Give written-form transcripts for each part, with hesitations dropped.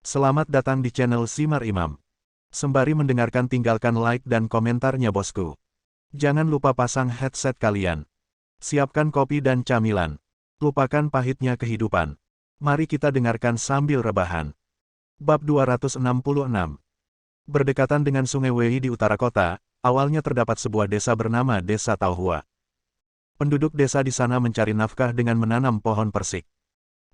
Selamat datang di channel Simar Imam. Sembari mendengarkan tinggalkan like dan komentarnya bosku. Jangan lupa pasang headset kalian. Siapkan kopi dan camilan. Lupakan pahitnya kehidupan. Mari kita dengarkan sambil rebahan. Bab 266. Berdekatan dengan Sungai Wei di utara kota, awalnya terdapat sebuah desa bernama Desa Taohua. Penduduk desa di sana mencari nafkah dengan menanam pohon persik.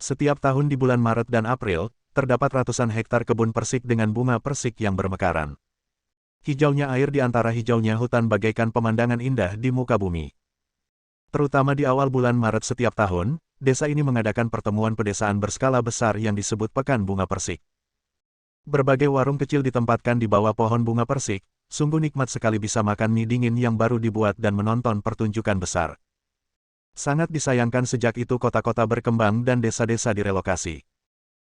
Setiap tahun di bulan Maret dan April, terdapat ratusan hektar kebun persik dengan bunga persik yang bermekaran. Hijaunya air di antara hijaunya hutan bagaikan pemandangan indah di muka bumi. Terutama di awal bulan Maret setiap tahun, desa ini mengadakan pertemuan pedesaan berskala besar yang disebut Pekan Bunga Persik. Berbagai warung kecil ditempatkan di bawah pohon bunga persik, sungguh nikmat sekali bisa makan mie dingin yang baru dibuat dan menonton pertunjukan besar. Sangat disayangkan sejak itu kota-kota berkembang dan desa-desa direlokasi.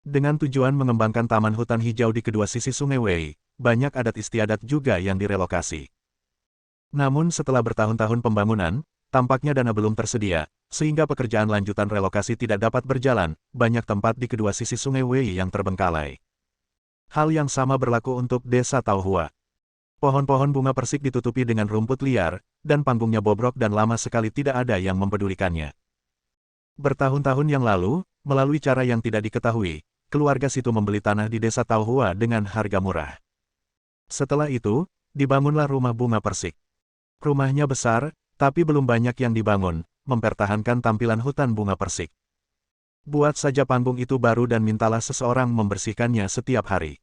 Dengan tujuan mengembangkan taman hutan hijau di kedua sisi Sungai Wei, banyak adat istiadat juga yang direlokasi. Namun setelah bertahun-tahun pembangunan, tampaknya dana belum tersedia, sehingga pekerjaan lanjutan relokasi tidak dapat berjalan, banyak tempat di kedua sisi Sungai Wei yang terbengkalai. Hal yang sama berlaku untuk Desa Taohua. Pohon-pohon bunga persik ditutupi dengan rumput liar, dan panggungnya bobrok dan lama sekali tidak ada yang mempedulikannya. Bertahun-tahun yang lalu, melalui cara yang tidak diketahui, keluarga situ membeli tanah di Desa Taohua dengan harga murah. Setelah itu, dibangunlah rumah bunga persik. Rumahnya besar, tapi belum banyak yang dibangun, mempertahankan tampilan hutan bunga persik. Buat saja panggung itu baru dan mintalah seseorang membersihkannya setiap hari.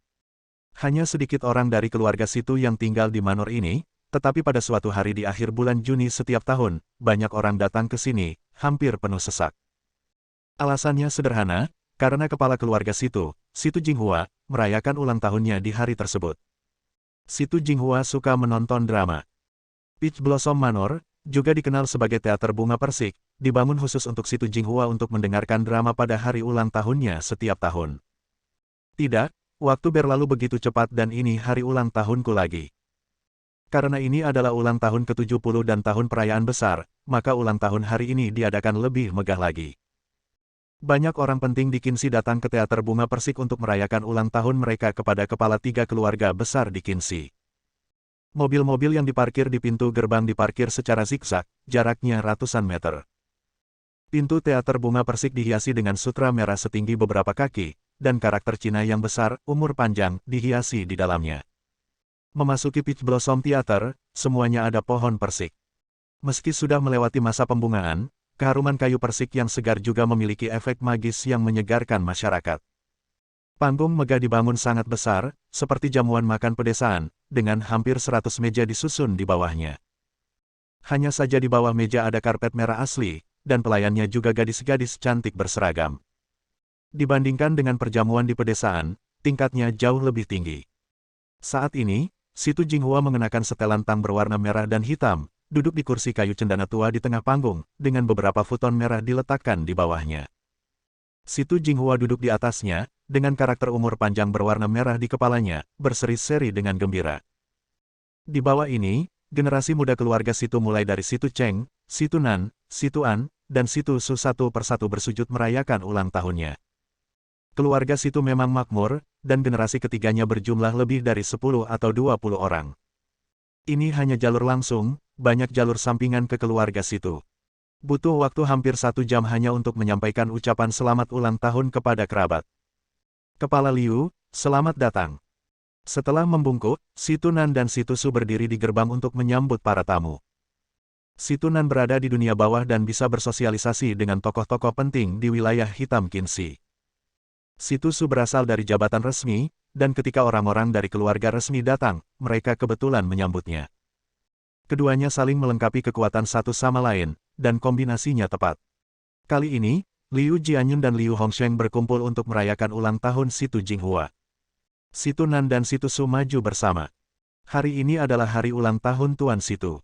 Hanya sedikit orang dari keluarga situ yang tinggal di manor ini, tetapi pada suatu hari di akhir bulan Juni setiap tahun, banyak orang datang ke sini, hampir penuh sesak. Alasannya sederhana, karena kepala keluarga situ, Situ Jinghua, merayakan ulang tahunnya di hari tersebut. Situ Jinghua suka menonton drama. Peach Blossom Manor, juga dikenal sebagai teater bunga persik, dibangun khusus untuk Situ Jinghua untuk mendengarkan drama pada hari ulang tahunnya setiap tahun. Tidak, waktu berlalu begitu cepat dan ini hari ulang tahunku lagi. Karena ini adalah ulang tahun ke-70 dan tahun perayaan besar, maka ulang tahun hari ini diadakan lebih megah lagi. Banyak orang penting di Qincy datang ke teater bunga persik untuk merayakan ulang tahun mereka kepada kepala 3 keluarga besar di Qincy. Mobil-mobil yang diparkir di pintu gerbang diparkir secara zigzag, jaraknya ratusan meter. Pintu teater bunga persik dihiasi dengan sutra merah setinggi beberapa kaki, dan karakter Cina yang besar, umur panjang, dihiasi di dalamnya. Memasuki Peach Blossom Theater, semuanya ada pohon persik. Meski sudah melewati masa pembungaan, keharuman kayu persik yang segar juga memiliki efek magis yang menyegarkan masyarakat. Panggung megah dibangun sangat besar, seperti jamuan makan pedesaan, dengan hampir 100 meja disusun di bawahnya. Hanya saja di bawah meja ada karpet merah asli, dan pelayannya juga gadis-gadis cantik berseragam. Dibandingkan dengan perjamuan di pedesaan, tingkatnya jauh lebih tinggi. Saat ini, Situ Jinghua mengenakan setelan tang berwarna merah dan hitam, duduk di kursi kayu cendana tua di tengah panggung, dengan beberapa futon merah diletakkan di bawahnya. Situ Jinghua duduk di atasnya, dengan karakter umur panjang berwarna merah di kepalanya, berseri-seri dengan gembira. Di bawah ini, generasi muda keluarga Situ mulai dari Situ Cheng, Situ Nan, Situ An, dan Situ Su satu persatu bersujud merayakan ulang tahunnya. Keluarga Situ memang makmur, dan generasi ketiganya berjumlah lebih dari 10 atau 20 orang. Ini hanya jalur langsung, banyak jalur sampingan ke keluarga Situ. Butuh waktu hampir 1 jam hanya untuk menyampaikan ucapan selamat ulang tahun kepada kerabat. Kepala Liu, selamat datang. Setelah membungkuk, Situ Nan dan Situ Su berdiri di gerbang untuk menyambut para tamu. Situ Nan berada di dunia bawah dan bisa bersosialisasi dengan tokoh-tokoh penting di wilayah hitam Qincy. Situ Su berasal dari jabatan resmi, dan ketika orang-orang dari keluarga resmi datang, mereka kebetulan menyambutnya. Keduanya saling melengkapi kekuatan satu sama lain, dan kombinasinya tepat. Kali ini, Liu Jianyun dan Liu Hongsheng berkumpul untuk merayakan ulang tahun Situ Jinghua. Situ Nan dan Situ Su maju bersama. Hari ini adalah hari ulang tahun Tuan Situ.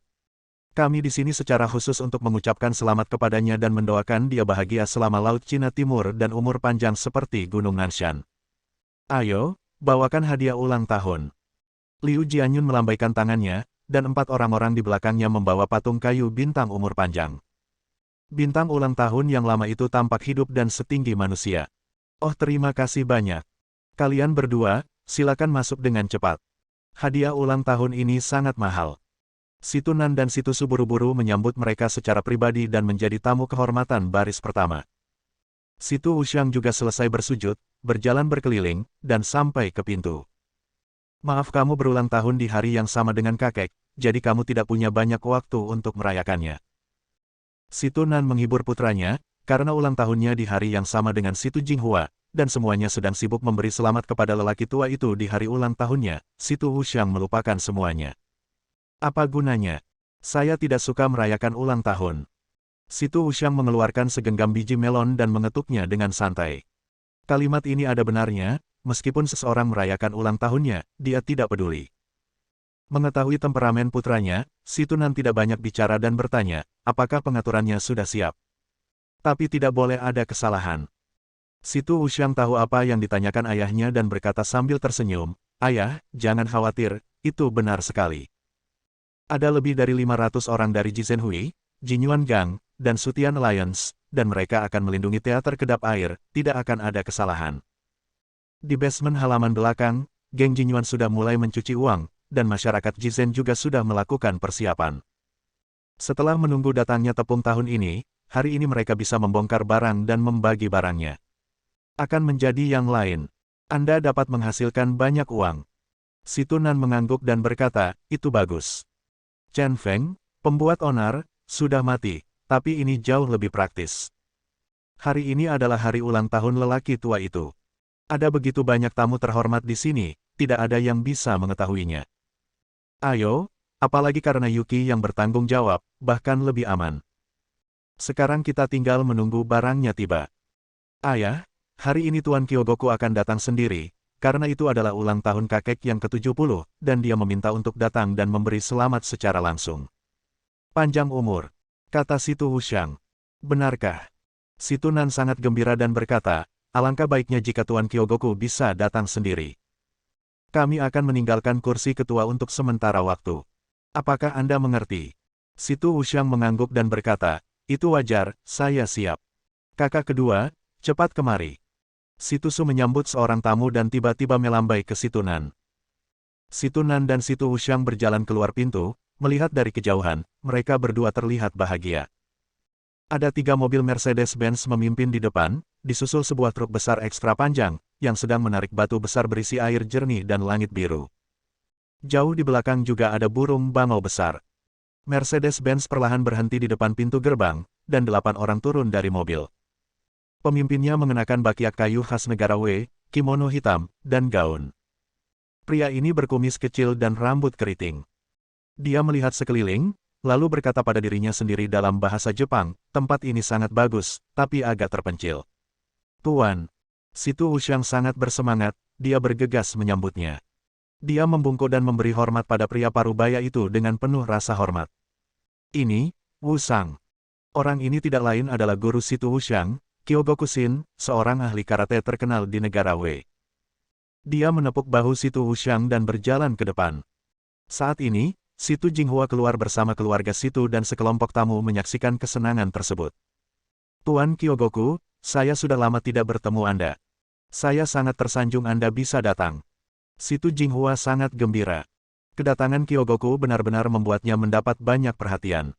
Kami di sini secara khusus untuk mengucapkan selamat kepadanya dan mendoakan dia bahagia selama Laut Cina Timur dan umur panjang seperti Gunung Nanshan. Ayo, bawakan hadiah ulang tahun. Liu Jianyun melambaikan tangannya, dan 4 orang-orang di belakangnya membawa patung kayu bintang umur panjang. Bintang ulang tahun yang lama itu tampak hidup dan setinggi manusia. Oh terima kasih banyak. Kalian berdua, silakan masuk dengan cepat. Hadiah ulang tahun ini sangat mahal. Si Tunan dan si Tusu buru-buru menyambut mereka secara pribadi dan menjadi tamu kehormatan baris pertama. Si Tu Wuxiang juga selesai bersujud, berjalan berkeliling, dan sampai ke pintu. Maaf kamu berulang tahun di hari yang sama dengan kakek, jadi kamu tidak punya banyak waktu untuk merayakannya. Si Tunan menghibur putranya, karena ulang tahunnya di hari yang sama dengan si Tu Jinghua, dan semuanya sedang sibuk memberi selamat kepada lelaki tua itu di hari ulang tahunnya. Si Tu Wuxiang melupakan semuanya. Apa gunanya? Saya tidak suka merayakan ulang tahun. Si Tu Wuxiang mengeluarkan segenggam biji melon dan mengetuknya dengan santai. Kalimat ini ada benarnya, meskipun seseorang merayakan ulang tahunnya, dia tidak peduli. Mengetahui temperamen putranya, si Tunan tidak banyak bicara dan bertanya, apakah pengaturannya sudah siap. Tapi tidak boleh ada kesalahan. Si Tu Wuxiang tahu apa yang ditanyakan ayahnya dan berkata sambil tersenyum, "Ayah, jangan khawatir, itu benar sekali. Ada lebih dari 500 orang dari Zhenhui, Jinyuan Gang, dan Sutian Alliance, dan mereka akan melindungi teater kedap air, tidak akan ada kesalahan." Di basement halaman belakang, geng Jinyuan sudah mulai mencuci uang, dan masyarakat Jizhen juga sudah melakukan persiapan. Setelah menunggu datangnya tepung tahun ini, hari ini mereka bisa membongkar barang dan membagi barangnya. Akan menjadi yang lain. Anda dapat menghasilkan banyak uang. Si Tunan mengangguk dan berkata, itu bagus. Chen Feng, pembuat onar, sudah mati, tapi ini jauh lebih praktis. Hari ini adalah hari ulang tahun lelaki tua itu. Ada begitu banyak tamu terhormat di sini, tidak ada yang bisa mengetahuinya. Ayo, apalagi karena Yuki yang bertanggung jawab, bahkan lebih aman. Sekarang kita tinggal menunggu barangnya tiba. Ayah, hari ini Tuan Kyogoku akan datang sendiri, karena itu adalah ulang tahun kakek yang ke-70, dan dia meminta untuk datang dan memberi selamat secara langsung. Panjang umur, kata si Tu Wuxiang. Benarkah? Si Tunan sangat gembira dan berkata, alangkah baiknya jika Tuan Kyogoku bisa datang sendiri. Kami akan meninggalkan kursi ketua untuk sementara waktu. Apakah Anda mengerti? Si Tu Wuxiang mengangguk dan berkata, itu wajar, saya siap. Kakak kedua, cepat kemari. Si Tusu menyambut seorang tamu dan tiba-tiba melambai ke si Tunan. Si Tunan dan si Tu Wuxiang berjalan keluar pintu, melihat dari kejauhan, mereka berdua terlihat bahagia. Ada 3 mobil Mercedes-Benz memimpin di depan, disusul sebuah truk besar ekstra panjang, yang sedang menarik batu besar berisi air jernih dan langit biru. Jauh di belakang juga ada burung bangau besar. Mercedes-Benz perlahan berhenti di depan pintu gerbang, dan 8 orang turun dari mobil. Pemimpinnya mengenakan bakiak kayu khas negara Wei, kimono hitam, dan gaun. Pria ini berkumis kecil dan rambut keriting. Dia melihat sekeliling, lalu berkata pada dirinya sendiri dalam bahasa Jepang, tempat ini sangat bagus, tapi agak terpencil. Tuan. Si Tu Wuxiang sangat bersemangat, dia bergegas menyambutnya. Dia membungkuk dan memberi hormat pada pria parubaya itu dengan penuh rasa hormat. Ini, Wu Sang. Orang ini tidak lain adalah guru si Tu Wuxiang, Kyogoku Shin, seorang ahli karate terkenal di negara Wei. Dia menepuk bahu si Tu Wuxiang dan berjalan ke depan. Saat ini, si Tu Jinghua keluar bersama keluarga si Tu dan sekelompok tamu menyaksikan kesenangan tersebut. Tuan Kyogoku, saya sudah lama tidak bertemu Anda. Saya sangat tersanjung Anda bisa datang. Si Tu Jinghua sangat gembira. Kedatangan Kyogoku benar-benar membuatnya mendapat banyak perhatian.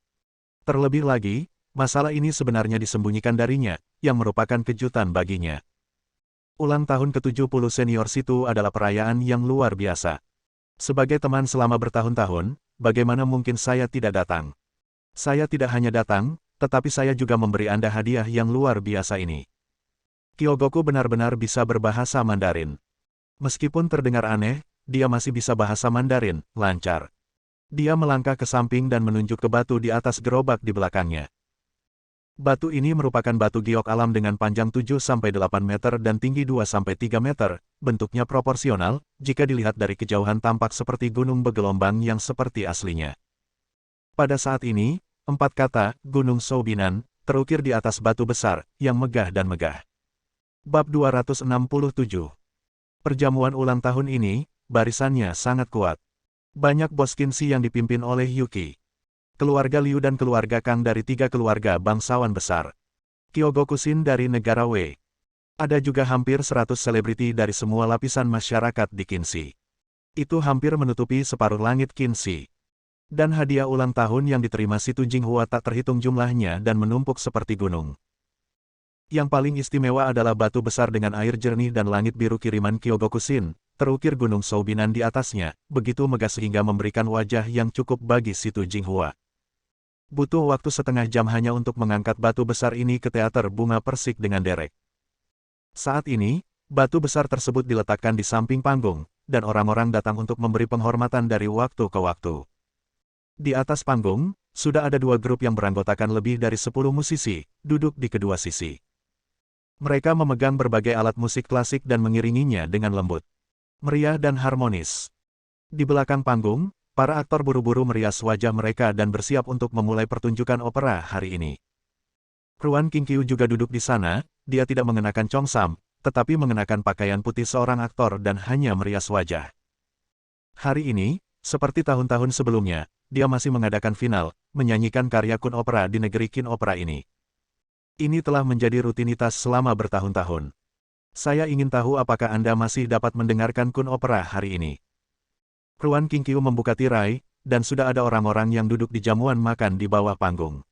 Terlebih lagi, masalah ini sebenarnya disembunyikan darinya, yang merupakan kejutan baginya. Ulang tahun ke-70 senior si Tu adalah perayaan yang luar biasa. Sebagai teman selama bertahun-tahun, bagaimana mungkin saya tidak datang? Saya tidak hanya datang, tetapi saya juga memberi Anda hadiah yang luar biasa ini. Kyogoku benar-benar bisa berbahasa Mandarin. Meskipun terdengar aneh, dia masih bisa bahasa Mandarin, lancar. Dia melangkah ke samping dan menunjuk ke batu di atas gerobak di belakangnya. Batu ini merupakan batu giok alam dengan panjang 7-8 meter dan tinggi 2-3 meter, bentuknya proporsional, jika dilihat dari kejauhan tampak seperti gunung bergelombang yang seperti aslinya. Pada saat ini, 4 kata, Gunung Soubinan, terukir di atas batu besar, yang megah dan megah. Bab 267. Perjamuan ulang tahun ini, barisannya sangat kuat. Banyak bos Kinshi yang dipimpin oleh Yuki. Keluarga Liu dan keluarga Kang dari 3 keluarga bangsawan besar. Kyogoku Shin dari negara Wei. Ada juga hampir 100 selebriti dari semua lapisan masyarakat di Qincy. Itu hampir menutupi separuh langit Qincy. Dan hadiah ulang tahun yang diterima Situ Jinghua tak terhitung jumlahnya dan menumpuk seperti gunung. Yang paling istimewa adalah batu besar dengan air jernih dan langit biru kiriman Kyogokusin, terukir gunung Soubinan di atasnya, begitu megah sehingga memberikan wajah yang cukup bagi Situ Jinghua. Butuh waktu setengah jam hanya untuk mengangkat batu besar ini ke teater bunga persik dengan derek. Saat ini, batu besar tersebut diletakkan di samping panggung, dan orang-orang datang untuk memberi penghormatan dari waktu ke waktu. Di atas panggung, sudah ada dua grup yang beranggotakan lebih dari 10 musisi, duduk di kedua sisi. Mereka memegang berbagai alat musik klasik dan mengiringinya dengan lembut, meriah dan harmonis. Di belakang panggung, para aktor buru-buru merias wajah mereka dan bersiap untuk memulai pertunjukan opera hari ini. Ruan Qingqiu juga duduk di sana, dia tidak mengenakan congsam, tetapi mengenakan pakaian putih seorang aktor dan hanya merias wajah. Hari ini, seperti tahun-tahun sebelumnya, dia masih mengadakan final, menyanyikan karya kun opera di negeri kin opera ini. Ini telah menjadi rutinitas selama bertahun-tahun. Saya ingin tahu apakah Anda masih dapat mendengarkan kun opera hari ini. Ruan Qingqiu membuka tirai, dan sudah ada orang-orang yang duduk di jamuan makan di bawah panggung.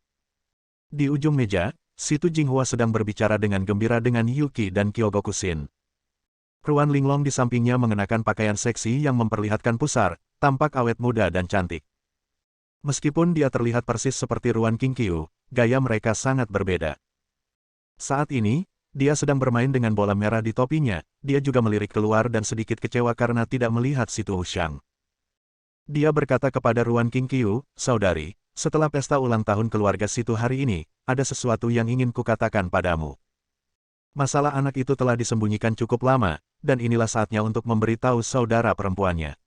Di ujung meja, Situ Jinghua sedang berbicara dengan gembira dengan Yuki dan Kyogokusin. Ruan Linglong di sampingnya mengenakan pakaian seksi yang memperlihatkan pusar, tampak awet muda dan cantik. Meskipun dia terlihat persis seperti Ruan Qingqiu, gaya mereka sangat berbeda. Saat ini, dia sedang bermain dengan bola merah di topinya, dia juga melirik keluar dan sedikit kecewa karena tidak melihat Situ Hushang. Dia berkata kepada Ruan Qingqiu, "Saudari, setelah pesta ulang tahun keluarga Situ hari ini, ada sesuatu yang ingin kukatakan padamu. Masalah anak itu telah disembunyikan cukup lama, dan inilah saatnya untuk memberitahu saudara perempuannya.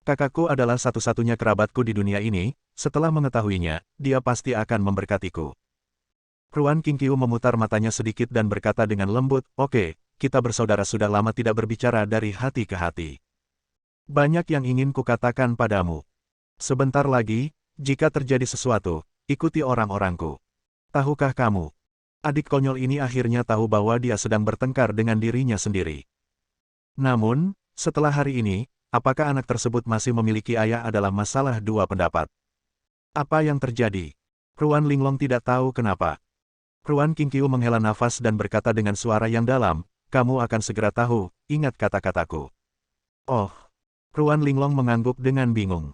Kakakku adalah satu-satunya kerabatku di dunia ini, setelah mengetahuinya, dia pasti akan memberkatiku." Ruan Qingqiu memutar matanya sedikit dan berkata dengan lembut, "Oke, kita bersaudara sudah lama tidak berbicara dari hati ke hati. Banyak yang ingin kukatakan padamu. Sebentar lagi, jika terjadi sesuatu, ikuti orang-orangku. Tahukah kamu? Adik konyol ini akhirnya tahu bahwa dia sedang bertengkar dengan dirinya sendiri. Namun, setelah hari ini, apakah anak tersebut masih memiliki ayah adalah masalah dua pendapat. Apa yang terjadi?" Ruan Linglong tidak tahu kenapa. Ruan Qingqiu menghela nafas dan berkata dengan suara yang dalam, "Kamu akan segera tahu, ingat kata-kataku." Oh. Ruan Linglong mengangguk dengan bingung.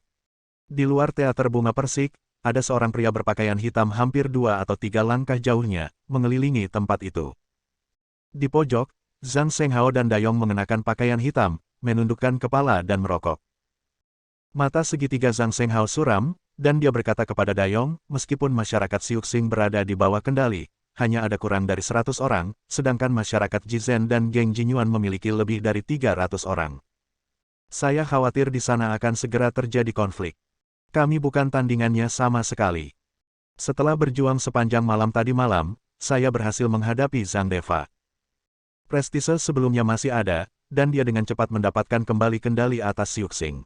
Di luar teater bunga persik, ada seorang pria berpakaian hitam hampir 2 atau 3 langkah jauhnya, mengelilingi tempat itu. Di pojok, Zhang Shenghao dan Dayong mengenakan pakaian hitam, menundukkan kepala dan merokok. Mata segitiga Zhang Shenghao suram, dan dia berkata kepada Dayong, "Meskipun masyarakat Siuxing berada di bawah kendali, hanya ada kurang dari 100 orang, sedangkan masyarakat Jizhen dan geng Jinyuan memiliki lebih dari 300 orang. Saya khawatir di sana akan segera terjadi konflik. Kami bukan tandingannya sama sekali. Setelah berjuang sepanjang malam tadi malam, saya berhasil menghadapi Zhang Deva. Prestise sebelumnya masih ada, dan dia dengan cepat mendapatkan kembali kendali atas Siuxing.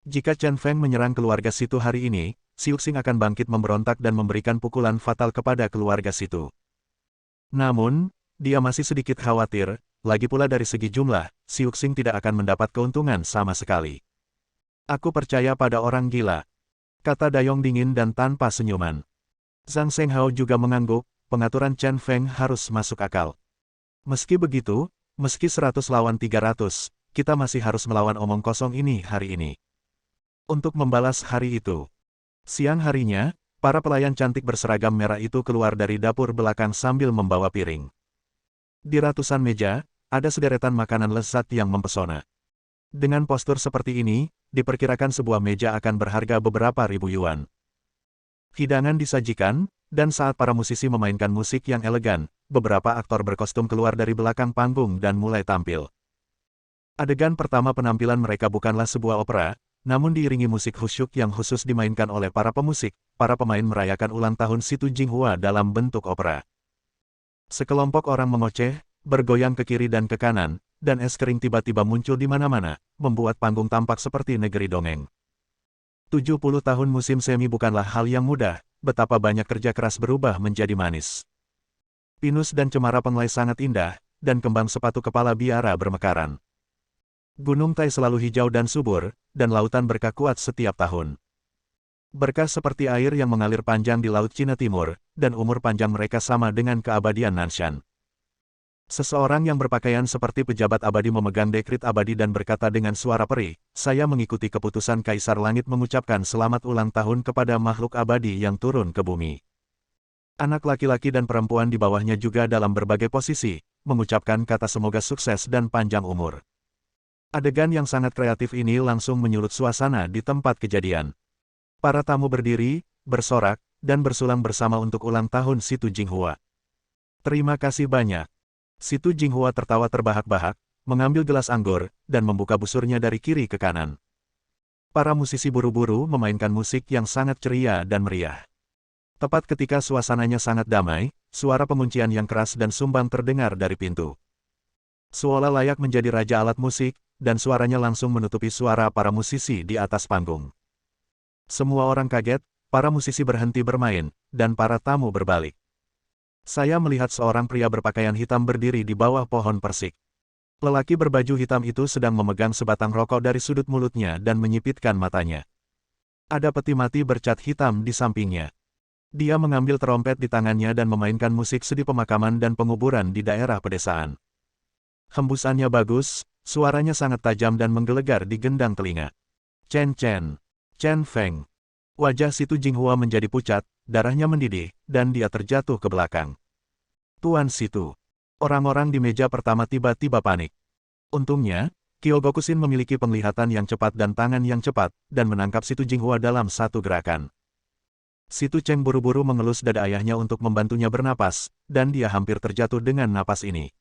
Jika Chen Feng menyerang keluarga Situ hari ini, Siuxing akan bangkit memberontak dan memberikan pukulan fatal kepada keluarga Situ. Namun, dia masih sedikit khawatir, lagi pula dari segi jumlah, Siuxing tidak akan mendapat keuntungan sama sekali. Aku percaya pada orang gila," kata Dayong dingin dan tanpa senyuman. Zhang Shenghao juga mengangguk, pengaturan Chen Feng harus masuk akal. Meski begitu, meski 100 lawan 300, kita masih harus melawan omong kosong ini hari ini. Untuk membalas hari itu. Siang harinya, para pelayan cantik berseragam merah itu keluar dari dapur belakang sambil membawa piring. Di ratusan meja, ada sederetan makanan lezat yang mempesona. Dengan postur seperti ini, diperkirakan sebuah meja akan berharga beberapa ribu yuan. Hidangan disajikan, dan saat para musisi memainkan musik yang elegan, beberapa aktor berkostum keluar dari belakang panggung dan mulai tampil. Adegan pertama penampilan mereka bukanlah sebuah opera, namun diiringi musik khusyuk yang khusus dimainkan oleh para pemusik, para pemain merayakan ulang tahun Situ Jinghua dalam bentuk opera. Sekelompok orang mengoceh, bergoyang ke kiri dan ke kanan, dan es krim tiba-tiba muncul di mana-mana, membuat panggung tampak seperti negeri dongeng. 70 tahun musim semi bukanlah hal yang mudah, betapa banyak kerja keras berubah menjadi manis. Pinus dan cemara penglai sangat indah, dan kembang sepatu kepala biara bermekaran. Gunung Tai selalu hijau dan subur, dan lautan berkah kuat setiap tahun. Berkah seperti air yang mengalir panjang di Laut Cina Timur, dan umur panjang mereka sama dengan keabadian Nanshan. Seseorang yang berpakaian seperti pejabat abadi memegang dekrit abadi dan berkata dengan suara perih, "Saya mengikuti keputusan Kaisar Langit mengucapkan selamat ulang tahun kepada makhluk abadi yang turun ke bumi." Anak laki-laki dan perempuan di bawahnya juga dalam berbagai posisi, mengucapkan kata semoga sukses dan panjang umur. Adegan yang sangat kreatif ini langsung menyulut suasana di tempat kejadian. Para tamu berdiri, bersorak, dan bersulang bersama untuk ulang tahun Si Tu Jinghua. "Terima kasih banyak." Si Tu Jinghua tertawa terbahak-bahak, mengambil gelas anggur, dan membuka busurnya dari kiri ke kanan. Para musisi buru-buru memainkan musik yang sangat ceria dan meriah. Tepat ketika suasananya sangat damai, suara penguncian yang keras dan sumbang terdengar dari pintu. Seolah layak menjadi raja alat musik, dan suaranya langsung menutupi suara para musisi di atas panggung. Semua orang kaget, para musisi berhenti bermain, dan para tamu berbalik. Saya melihat seorang pria berpakaian hitam berdiri di bawah pohon persik. Lelaki berbaju hitam itu sedang memegang sebatang rokok dari sudut mulutnya dan menyipitkan matanya. Ada peti mati bercat hitam di sampingnya. Dia mengambil terompet di tangannya dan memainkan musik sedi pemakaman dan penguburan di daerah pedesaan. Hembusannya bagus, suaranya sangat tajam dan menggelegar di gendang telinga. Chen Feng. Wajah Si Tu Jinghua menjadi pucat, darahnya mendidih, dan dia terjatuh ke belakang. "Tuan Si Tu." Orang-orang di meja pertama tiba-tiba panik. Untungnya, Kyogokusin memiliki penglihatan yang cepat dan tangan yang cepat, dan menangkap Si Tu Jinghua dalam satu gerakan. Si Tu Cheng buru-buru mengelus dada ayahnya untuk membantunya bernapas, dan dia hampir terjatuh dengan napas ini.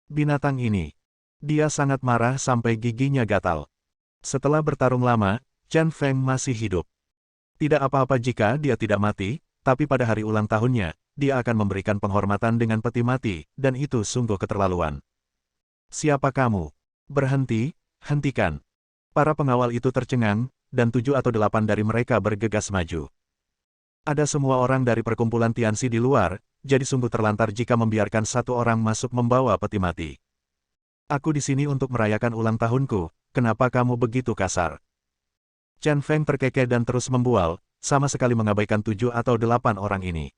Binatang ini. Dia sangat marah sampai giginya gatal. Setelah bertarung lama, Chen Feng masih hidup. Tidak apa-apa jika dia tidak mati, tapi pada hari ulang tahunnya, dia akan memberikan penghormatan dengan peti mati, dan itu sungguh keterlaluan. "Siapa kamu? Berhenti, hentikan." Para pengawal itu tercengang, dan 7 atau 8 dari mereka bergegas maju. Ada semua orang dari perkumpulan Tianxi di luar, jadi sungguh terlantar jika membiarkan satu orang masuk membawa peti mati. "Aku di sini untuk merayakan ulang tahunku, kenapa kamu begitu kasar?" Chen Feng terkekeh dan terus membual, sama sekali mengabaikan 7 atau 8 orang ini.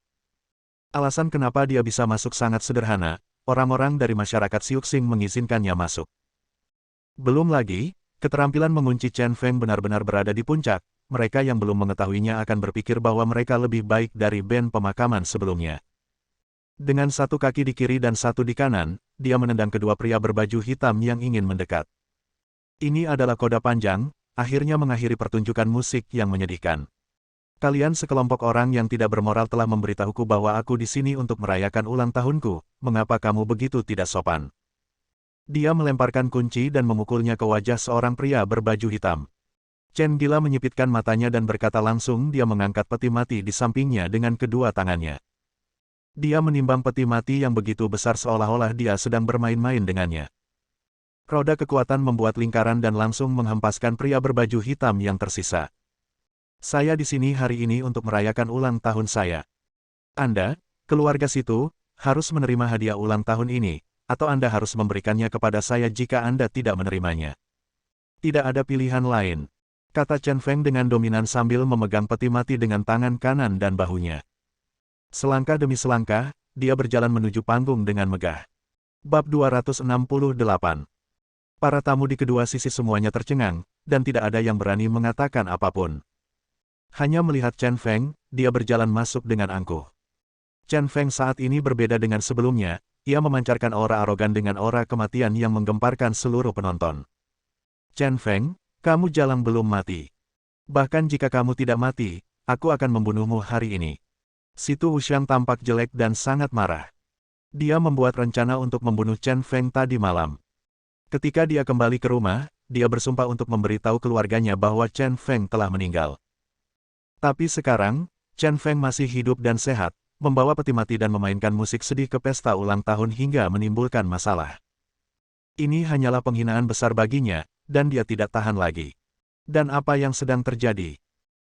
Alasan kenapa dia bisa masuk sangat sederhana, orang-orang dari masyarakat Siuxing mengizinkannya masuk. Belum lagi, keterampilan mengunci Chen Feng benar-benar berada di puncak. Mereka yang belum mengetahuinya akan berpikir bahwa mereka lebih baik dari band pemakaman sebelumnya. Dengan satu kaki di kiri dan satu di kanan, dia menendang kedua pria berbaju hitam yang ingin mendekat. Ini adalah koda panjang, akhirnya mengakhiri pertunjukan musik yang menyedihkan. "Kalian sekelompok orang yang tidak bermoral telah memberitahuku bahwa aku di sini untuk merayakan ulang tahunku, mengapa kamu begitu tidak sopan?" Dia melemparkan kunci dan memukulnya ke wajah seorang pria berbaju hitam. Chen gila menyipitkan matanya dan berkata langsung dia mengangkat peti mati di sampingnya dengan kedua tangannya. Dia menimbang peti mati yang begitu besar seolah-olah dia sedang bermain-main dengannya. Roda kekuatan membuat lingkaran dan langsung menghempaskan pria berbaju hitam yang tersisa. "Saya di sini hari ini untuk merayakan ulang tahun saya. Anda, keluarga situ, harus menerima hadiah ulang tahun ini, atau Anda harus memberikannya kepada saya jika Anda tidak menerimanya. Tidak ada pilihan lain," kata Chen Feng dengan dominan sambil memegang peti mati dengan tangan kanan dan bahunya. Selangkah demi selangkah, dia berjalan menuju panggung dengan megah. Bab 268. Para tamu di kedua sisi semuanya tercengang, dan tidak ada yang berani mengatakan apapun. Hanya melihat Chen Feng, dia berjalan masuk dengan angkuh. Chen Feng saat ini berbeda dengan sebelumnya, ia memancarkan aura arogan dengan aura kematian yang menggemparkan seluruh penonton. "Chen Feng, kamu jalang belum mati. Bahkan jika kamu tidak mati, aku akan membunuhmu hari ini." Si Tu Wuxiang tampak jelek dan sangat marah. Dia membuat rencana untuk membunuh Chen Feng tadi malam. Ketika dia kembali ke rumah, dia bersumpah untuk memberitahu keluarganya bahwa Chen Feng telah meninggal. Tapi sekarang, Chen Feng masih hidup dan sehat, membawa peti mati dan memainkan musik sedih ke pesta ulang tahun hingga menimbulkan masalah. Ini hanyalah penghinaan besar baginya, dan dia tidak tahan lagi. Dan apa yang sedang terjadi?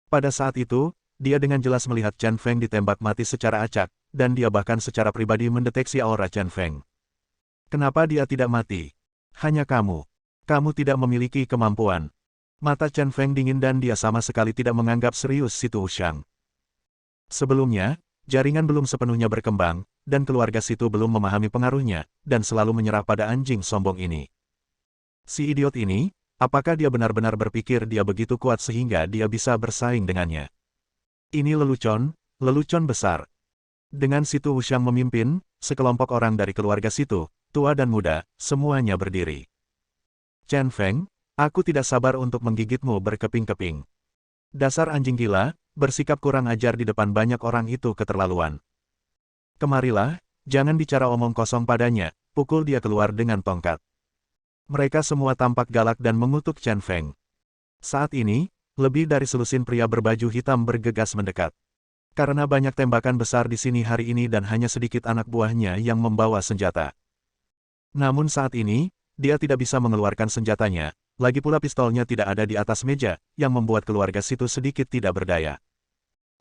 Pada saat itu, dia dengan jelas melihat Chen Feng ditembak mati secara acak, dan dia bahkan secara pribadi mendeteksi aura Chen Feng. Kenapa dia tidak mati? Hanya kamu. Kamu tidak memiliki kemampuan. Mata Chen Feng dingin dan dia sama sekali tidak menganggap serius Situ Wuxiang. Sebelumnya, jaringan belum sepenuhnya berkembang, dan keluarga Situ belum memahami pengaruhnya, dan selalu menyerah pada anjing sombong ini. Si idiot ini, apakah dia benar-benar berpikir dia begitu kuat sehingga dia bisa bersaing dengannya? Ini lelucon besar. Dengan Situ Wuxiang memimpin, sekelompok orang dari keluarga Situ, tua dan muda, semuanya berdiri. Chen Feng, aku tidak sabar untuk menggigitmu berkeping-keping. Dasar anjing gila, bersikap kurang ajar di depan banyak orang itu keterlaluan. Kemarilah, jangan bicara omong kosong padanya, pukul dia keluar dengan tongkat. Mereka semua tampak galak dan mengutuk Chen Feng. Saat ini, lebih dari selusin pria berbaju hitam bergegas mendekat. Karena banyak tembakan besar di sini hari ini dan hanya sedikit anak buahnya yang membawa senjata. Namun saat ini, dia tidak bisa mengeluarkan senjatanya, lagi pula pistolnya tidak ada di atas meja, yang membuat keluarga Situ sedikit tidak berdaya.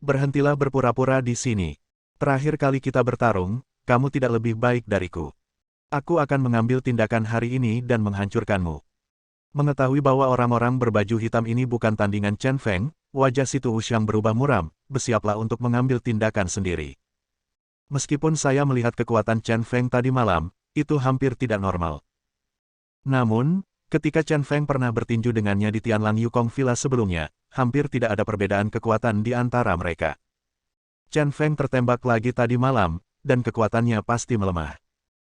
Berhentilah berpura-pura di sini. Terakhir kali kita bertarung, kamu tidak lebih baik dariku. Aku akan mengambil tindakan hari ini dan menghancurkanmu. Mengetahui bahwa orang-orang berbaju hitam ini bukan tandingan Chen Feng, wajah Situ Wuxiang berubah muram, bersiaplah untuk mengambil tindakan sendiri. Meskipun saya melihat kekuatan Chen Feng tadi malam, itu hampir tidak normal. Namun, ketika Chen Feng pernah bertinju dengannya di Tianlang Yukong Villa sebelumnya, hampir tidak ada perbedaan kekuatan di antara mereka. Chen Feng tertembak lagi tadi malam, dan kekuatannya pasti melemah.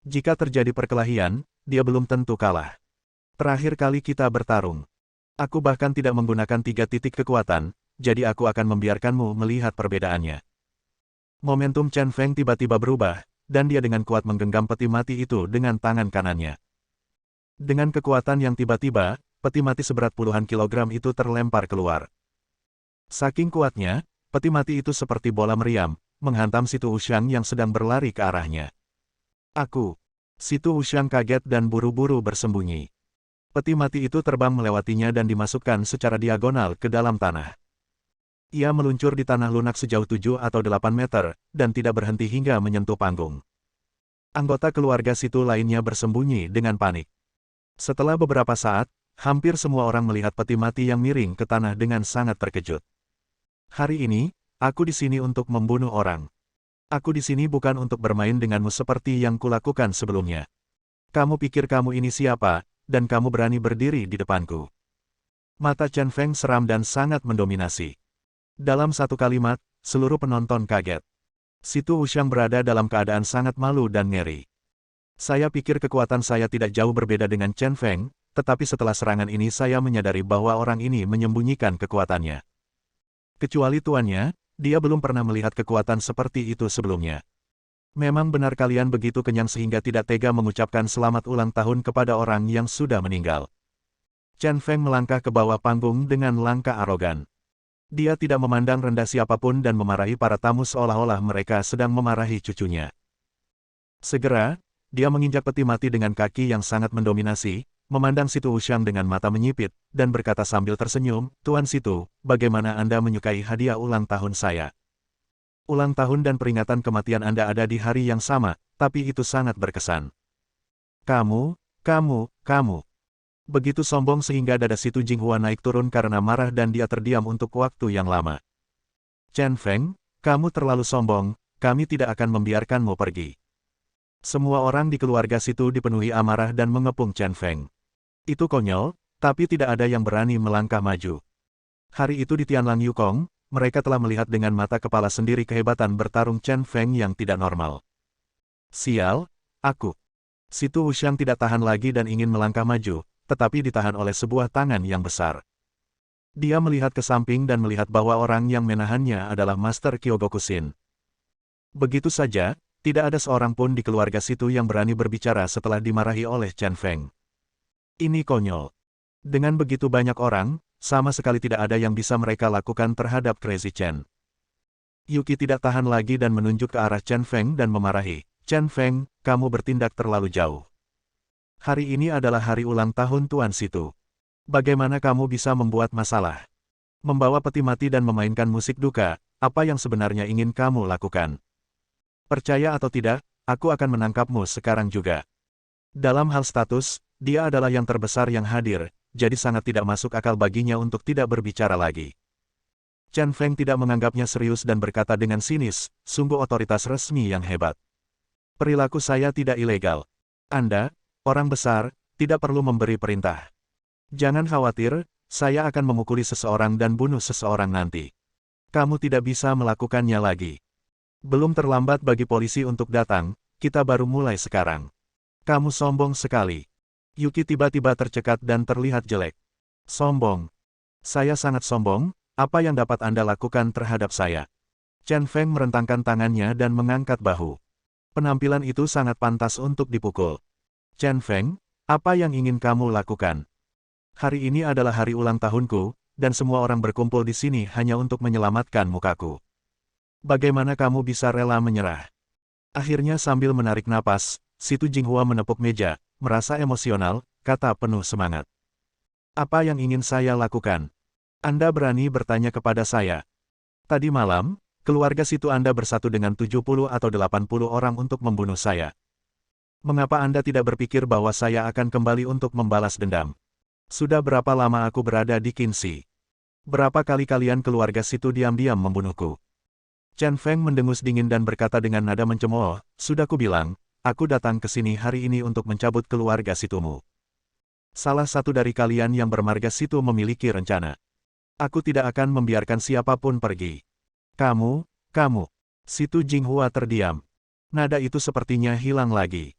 Jika terjadi perkelahian, dia belum tentu kalah. Terakhir kali kita bertarung. Aku bahkan tidak menggunakan 3 titik kekuatan, jadi aku akan membiarkanmu melihat perbedaannya. Momentum Chen Feng tiba-tiba berubah, dan dia dengan kuat menggenggam peti mati itu dengan tangan kanannya. Dengan kekuatan yang tiba-tiba, peti mati seberat puluhan kilogram itu terlempar keluar. Saking kuatnya, peti mati itu seperti bola meriam, menghantam Situ Wuxiang yang sedang berlari ke arahnya. Situ Wuxiang kaget dan buru-buru bersembunyi. Peti mati itu terbang melewatinya dan dimasukkan secara diagonal ke dalam tanah. Ia meluncur di tanah lunak sejauh 7 atau 8 meter, dan tidak berhenti hingga menyentuh panggung. Anggota keluarga Situ lainnya bersembunyi dengan panik. Setelah beberapa saat, hampir semua orang melihat peti mati yang miring ke tanah dengan sangat terkejut. Hari ini, aku di sini untuk membunuh orang. Aku di sini bukan untuk bermain denganmu seperti yang kulakukan sebelumnya. Kamu pikir kamu ini siapa, dan kamu berani berdiri di depanku? Mata Chen Feng seram dan sangat mendominasi. Dalam satu kalimat, seluruh penonton kaget. Situ Wuxiang berada dalam keadaan sangat malu dan ngeri. Saya pikir kekuatan saya tidak jauh berbeda dengan Chen Feng, tetapi setelah serangan ini saya menyadari bahwa orang ini menyembunyikan kekuatannya. Kecuali tuannya, dia belum pernah melihat kekuatan seperti itu sebelumnya. Memang benar kalian begitu kenyang sehingga tidak tega mengucapkan selamat ulang tahun kepada orang yang sudah meninggal. Chen Feng melangkah ke bawah panggung dengan langkah arogan. Dia tidak memandang rendah siapapun dan memarahi para tamu seolah-olah mereka sedang memarahi cucunya. Segera, dia menginjak peti mati dengan kaki yang sangat mendominasi, memandang Situ Wuxiang dengan mata menyipit, dan berkata sambil tersenyum, "Tuan Situ, bagaimana Anda menyukai hadiah ulang tahun saya? Ulang tahun dan peringatan kematian Anda ada di hari yang sama, tapi itu sangat berkesan. Kamu. Begitu sombong sehingga dada Situ Jinghua naik turun karena marah dan dia terdiam untuk waktu yang lama. Chen Feng, kamu terlalu sombong, kami tidak akan membiarkanmu pergi." Semua orang di keluarga Situ dipenuhi amarah dan mengepung Chen Feng. Itu konyol, tapi tidak ada yang berani melangkah maju. Hari itu di Tianlang Yukong, mereka telah melihat dengan mata kepala sendiri kehebatan bertarung Chen Feng yang tidak normal. Sial, aku. Situ Wuxiang tidak tahan lagi dan ingin melangkah maju, tetapi ditahan oleh sebuah tangan yang besar. Dia melihat ke samping dan melihat bahwa orang yang menahannya adalah Master Kyogokushin. Begitu saja, tidak ada seorang pun di keluarga Situ yang berani berbicara setelah dimarahi oleh Chen Feng. Ini konyol. Dengan begitu banyak orang, sama sekali tidak ada yang bisa mereka lakukan terhadap Crazy Chen. Yuki tidak tahan lagi dan menunjuk ke arah Chen Feng dan memarahi, "Chen Feng, kamu bertindak terlalu jauh. Hari ini adalah hari ulang tahun Tuan Situ. Bagaimana kamu bisa membuat masalah? Membawa peti mati dan memainkan musik duka, apa yang sebenarnya ingin kamu lakukan? Percaya atau tidak, aku akan menangkapmu sekarang juga. Dalam hal status, dia adalah yang terbesar yang hadir, jadi sangat tidak masuk akal baginya untuk tidak berbicara lagi. Chen Feng tidak menganggapnya serius dan berkata dengan sinis, sungguh otoritas resmi yang hebat. Perilaku saya tidak ilegal. Anda, orang besar, tidak perlu memberi perintah. Jangan khawatir, saya akan memukuli seseorang dan bunuh seseorang nanti. Kamu tidak bisa melakukannya lagi. Belum terlambat bagi polisi untuk datang, kita baru mulai sekarang. Kamu sombong sekali. Yuki tiba-tiba tercekat dan terlihat jelek. Sombong. Saya sangat sombong, apa yang dapat Anda lakukan terhadap saya? Chen Feng merentangkan tangannya dan mengangkat bahu. Penampilan itu sangat pantas untuk dipukul. Chen Feng, apa yang ingin kamu lakukan? Hari ini adalah hari ulang tahunku, dan semua orang berkumpul di sini hanya untuk menyelamatkan mukaku. Bagaimana kamu bisa rela menyerah? Akhirnya sambil menarik napas, Situ Jinghua menepuk meja, merasa emosional, kata penuh semangat. Apa yang ingin saya lakukan? Anda berani bertanya kepada saya. Tadi malam, keluarga Situ Anda bersatu dengan 70 atau 80 orang untuk membunuh saya. Mengapa Anda tidak berpikir bahwa saya akan kembali untuk membalas dendam? Sudah berapa lama aku berada di Qinxi? Berapa kali kalian keluarga Situ diam-diam membunuhku? Chen Feng mendengus dingin dan berkata dengan nada mencemooh, sudah kubilang, aku datang ke sini hari ini untuk mencabut keluarga Situmu. Salah satu dari kalian yang bermarga Situ memiliki rencana. Aku tidak akan membiarkan siapapun pergi. Kamu. Situ Jinghua terdiam. Nada itu sepertinya hilang lagi.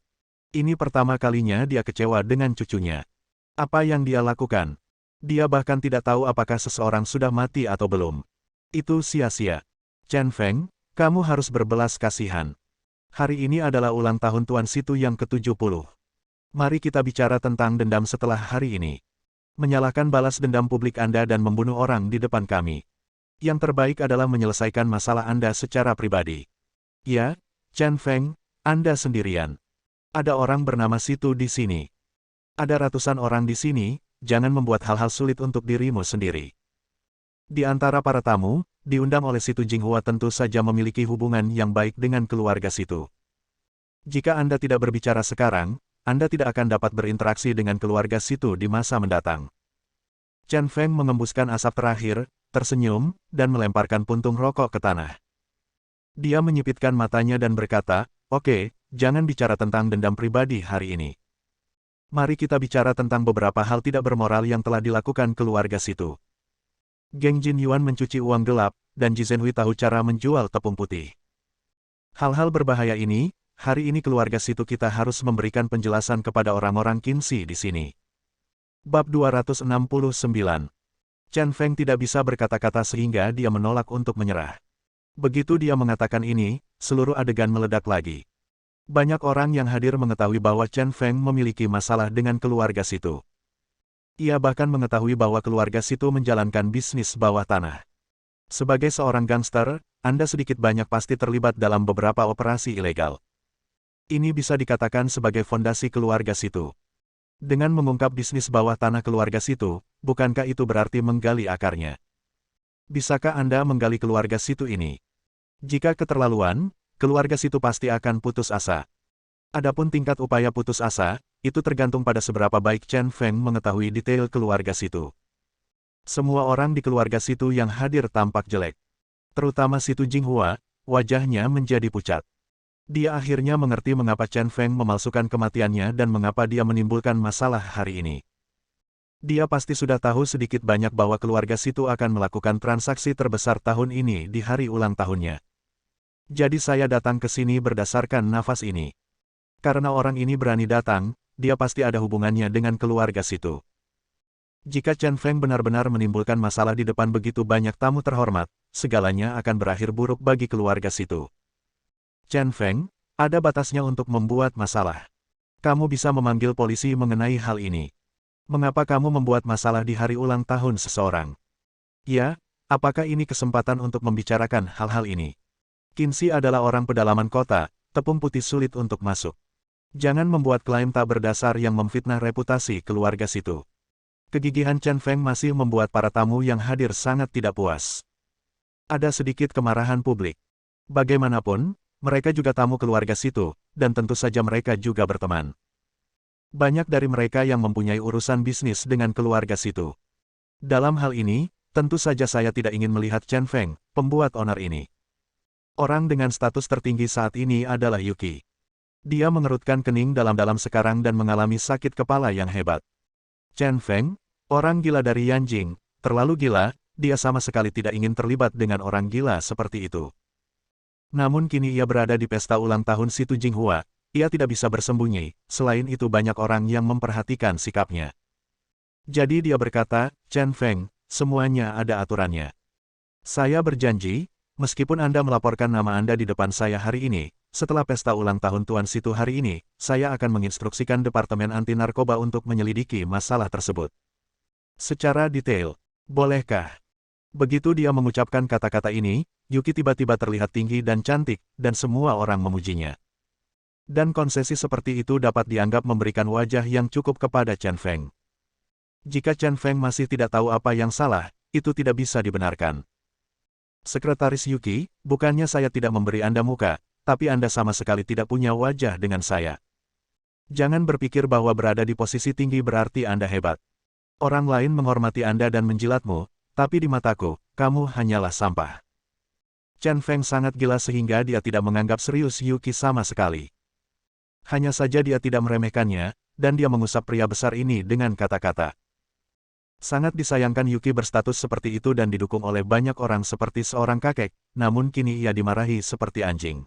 Ini pertama kalinya dia kecewa dengan cucunya. Apa yang dia lakukan? Dia bahkan tidak tahu apakah seseorang sudah mati atau belum. Itu sia-sia. Chen Feng, kamu harus berbelas kasihan. Hari ini adalah ulang tahun Tuan Situ yang ke-70. Mari kita bicara tentang dendam setelah hari ini. Menyalahkan balas dendam publik Anda dan membunuh orang di depan kami. Yang terbaik adalah menyelesaikan masalah Anda secara pribadi. Ya, Chen Feng, Anda sendirian. Ada orang bernama Situ di sini. Ada ratusan orang di sini, jangan membuat hal-hal sulit untuk dirimu sendiri. Di antara para tamu, diundang oleh Situ Jinghua tentu saja memiliki hubungan yang baik dengan keluarga Situ. Jika Anda tidak berbicara sekarang, Anda tidak akan dapat berinteraksi dengan keluarga Situ di masa mendatang. Chen Feng mengembuskan asap terakhir, tersenyum, dan melemparkan puntung rokok ke tanah. Dia menyipitkan matanya dan berkata, oke, jangan bicara tentang dendam pribadi hari ini. Mari kita bicara tentang beberapa hal tidak bermoral yang telah dilakukan keluarga Situ. Geng Jin Yuan mencuci uang gelap, dan Ji Zhenhui tahu cara menjual tepung putih. Hal-hal berbahaya ini, hari ini keluarga Situ kita harus memberikan penjelasan kepada orang-orang Qinxi di sini. Bab 269. Chen Feng tidak bisa berkata-kata sehingga dia menolak untuk menyerah. Begitu dia mengatakan ini, seluruh adegan meledak lagi. Banyak orang yang hadir mengetahui bahwa Chen Feng memiliki masalah dengan keluarga Situ. Ia bahkan mengetahui bahwa keluarga Situ menjalankan bisnis bawah tanah. Sebagai seorang gangster, Anda sedikit banyak pasti terlibat dalam beberapa operasi ilegal. Ini bisa dikatakan sebagai fondasi keluarga Situ. Dengan mengungkap bisnis bawah tanah keluarga Situ, bukankah itu berarti menggali akarnya? Bisakah Anda menggali keluarga Situ ini? Jika keterlaluan, keluarga Situ pasti akan putus asa. Adapun tingkat upaya putus asa, itu tergantung pada seberapa baik Chen Feng mengetahui detail keluarga Situ. Semua orang di keluarga Situ yang hadir tampak jelek. Terutama Situ Jinghua, wajahnya menjadi pucat. Dia akhirnya mengerti mengapa Chen Feng memalsukan kematiannya dan mengapa dia menimbulkan masalah hari ini. Dia pasti sudah tahu sedikit banyak bahwa keluarga Situ akan melakukan transaksi terbesar tahun ini di hari ulang tahunnya. Jadi saya datang ke sini berdasarkan nafas ini. Karena orang ini berani datang, dia pasti ada hubungannya dengan keluarga Situ. Jika Chen Feng benar-benar menimbulkan masalah di depan begitu banyak tamu terhormat, segalanya akan berakhir buruk bagi keluarga Situ. Chen Feng, ada batasnya untuk membuat masalah. Kamu bisa memanggil polisi mengenai hal ini. Mengapa kamu membuat masalah di hari ulang tahun seseorang? Ya, apakah ini kesempatan untuk membicarakan hal-hal ini? Qinxi adalah orang pedalaman kota, tepung putih sulit untuk masuk. Jangan membuat klaim tak berdasar yang memfitnah reputasi keluarga Situ. Kegigihan Chen Feng masih membuat para tamu yang hadir sangat tidak puas. Ada sedikit kemarahan publik. Bagaimanapun, mereka juga tamu keluarga situ, dan tentu saja mereka juga berteman. Banyak dari mereka yang mempunyai urusan bisnis dengan keluarga situ. Dalam hal ini, tentu saja saya tidak ingin melihat Chen Feng, pembuat onar ini. Orang dengan status tertinggi saat ini adalah Yuki. Dia mengerutkan kening dalam-dalam sekarang dan mengalami sakit kepala yang hebat. Chen Feng, orang gila dari Yanjing, terlalu gila, dia sama sekali tidak ingin terlibat dengan orang gila seperti itu. Namun kini ia berada di pesta ulang tahun Situ Jinghua, ia tidak bisa bersembunyi, selain itu banyak orang yang memperhatikan sikapnya. Jadi dia berkata, Chen Feng, semuanya ada aturannya. Saya berjanji, meskipun Anda melaporkan nama Anda di depan saya hari ini, setelah pesta ulang tahun Tuan Situ hari ini, saya akan menginstruksikan Departemen Anti Narkoba untuk menyelidiki masalah tersebut. Secara detail, bolehkah? Begitu dia mengucapkan kata-kata ini, Yuki tiba-tiba terlihat tinggi dan cantik, dan semua orang memujinya. Dan konsesi seperti itu dapat dianggap memberikan wajah yang cukup kepada Chen Feng. Jika Chen Feng masih tidak tahu apa yang salah, itu tidak bisa dibenarkan. Sekretaris Yuki, bukannya saya tidak memberi Anda muka, tapi Anda sama sekali tidak punya wajah dengan saya. Jangan berpikir bahwa berada di posisi tinggi berarti Anda hebat. Orang lain menghormati Anda dan menjilatmu, tapi di mataku, kamu hanyalah sampah. Chen Feng sangat gila sehingga dia tidak menganggap serius Yuki sama sekali. Hanya saja dia tidak meremehkannya, dan dia mengusap pria besar ini dengan kata-kata. Sangat disayangkan Yuki berstatus seperti itu dan didukung oleh banyak orang seperti seorang kakek, namun kini ia dimarahi seperti anjing.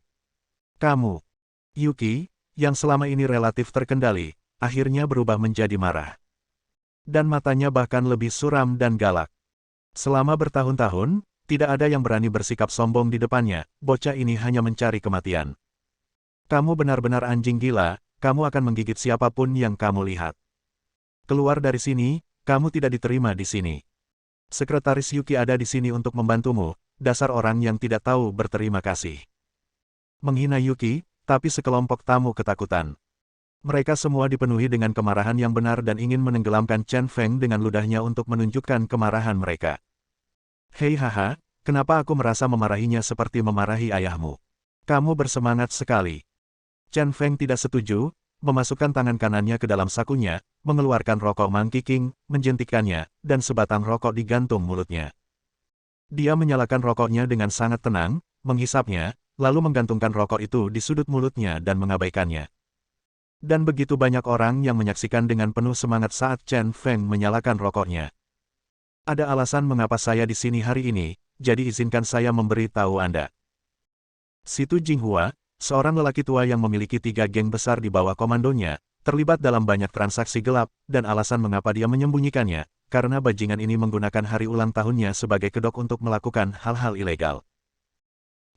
Kamu, Yuki, yang selama ini relatif terkendali, akhirnya berubah menjadi marah. Dan matanya bahkan lebih suram dan galak. Selama bertahun-tahun, tidak ada yang berani bersikap sombong di depannya, bocah ini hanya mencari kematian. Kamu benar-benar anjing gila, kamu akan menggigit siapapun yang kamu lihat. Keluar dari sini, kamu tidak diterima di sini. Sekretaris Yuki ada di sini untuk membantumu, dasar orang yang tidak tahu berterima kasih. Menghina Yuki, tapi sekelompok tamu ketakutan. Mereka semua dipenuhi dengan kemarahan yang benar dan ingin menenggelamkan Chen Feng dengan ludahnya untuk menunjukkan kemarahan mereka. Hei haha, kenapa aku merasa memarahinya seperti memarahi ayahmu? Kamu bersemangat sekali. Chen Feng tidak setuju, memasukkan tangan kanannya ke dalam sakunya, mengeluarkan rokok Monkey King, menjentikannya, dan sebatang rokok digantung mulutnya. Dia menyalakan rokoknya dengan sangat tenang, menghisapnya, lalu menggantungkan rokok itu di sudut mulutnya dan mengabaikannya. Dan begitu banyak orang yang menyaksikan dengan penuh semangat saat Chen Feng menyalakan rokoknya. Ada alasan mengapa saya di sini hari ini, jadi izinkan saya memberi tahu Anda. Situ Jinghua, seorang lelaki tua yang memiliki 3 geng besar di bawah komandonya, terlibat dalam banyak transaksi gelap, dan alasan mengapa dia menyembunyikannya, karena bajingan ini menggunakan hari ulang tahunnya sebagai kedok untuk melakukan hal-hal ilegal.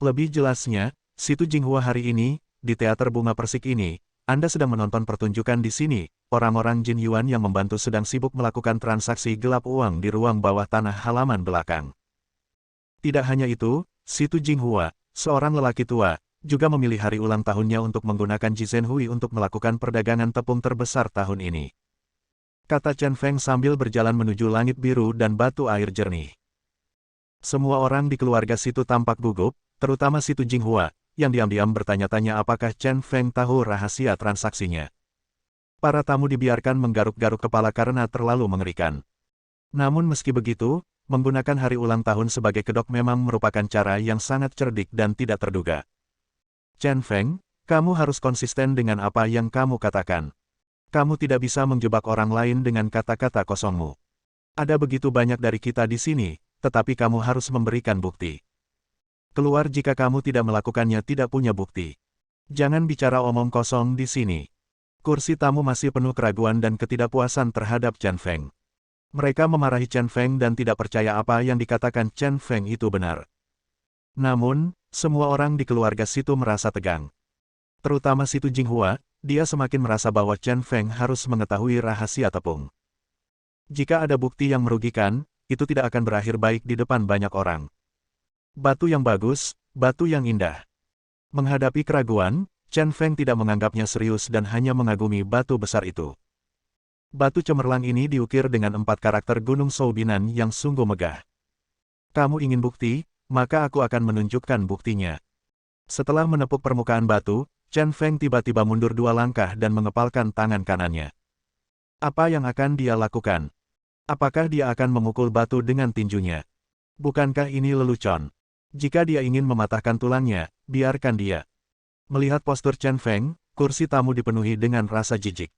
Lebih jelasnya, Situ Jinghua hari ini, di Teater Bunga Persik ini, Anda sedang menonton pertunjukan di sini, orang-orang Jin Yuan yang membantu sedang sibuk melakukan transaksi gelap uang di ruang bawah tanah halaman belakang. Tidak hanya itu, Situ Jinghua, seorang lelaki tua, juga memilih hari ulang tahunnya untuk menggunakan Jizen Hui untuk melakukan perdagangan tepung terbesar tahun ini. Kata Chen Feng sambil berjalan menuju langit biru dan batu air jernih. Semua orang di keluarga Situ tampak gugup, terutama Situ Jinghua, yang diam-diam bertanya-tanya apakah Chen Feng tahu rahasia transaksinya. Para tamu dibiarkan menggaruk-garuk kepala karena terlalu mengerikan. Namun meski begitu, menggunakan hari ulang tahun sebagai kedok memang merupakan cara yang sangat cerdik dan tidak terduga. Chen Feng, kamu harus konsisten dengan apa yang kamu katakan. Kamu tidak bisa menjebak orang lain dengan kata-kata kosongmu. Ada begitu banyak dari kita di sini, tetapi kamu harus memberikan bukti. Keluar jika kamu tidak melakukannya tidak punya bukti. Jangan bicara omong kosong di sini. Kursi tamu masih penuh keraguan dan ketidakpuasan terhadap Chen Feng. Mereka memarahi Chen Feng dan tidak percaya apa yang dikatakan Chen Feng itu benar. Namun, semua orang di keluarga Situ merasa tegang. Terutama Situ Jinghua, dia semakin merasa bahwa Chen Feng harus mengetahui rahasia tepung. Jika ada bukti yang merugikan, itu tidak akan berakhir baik di depan banyak orang. Batu yang bagus, batu yang indah. Menghadapi keraguan, Chen Feng tidak menganggapnya serius dan hanya mengagumi batu besar itu. Batu cemerlang ini diukir dengan 4 karakter gunung Soubinan yang sungguh megah. Kamu ingin bukti? maka aku akan menunjukkan buktinya. Setelah menepuk permukaan batu, Chen Feng tiba-tiba mundur 2 langkah dan mengepalkan tangan kanannya. Apa yang akan dia lakukan? Apakah dia akan memukul batu dengan tinjunya? Bukankah ini lelucon? Jika dia ingin mematahkan tulangnya, biarkan dia. Melihat postur Chen Feng, kursi tamu dipenuhi dengan rasa jijik.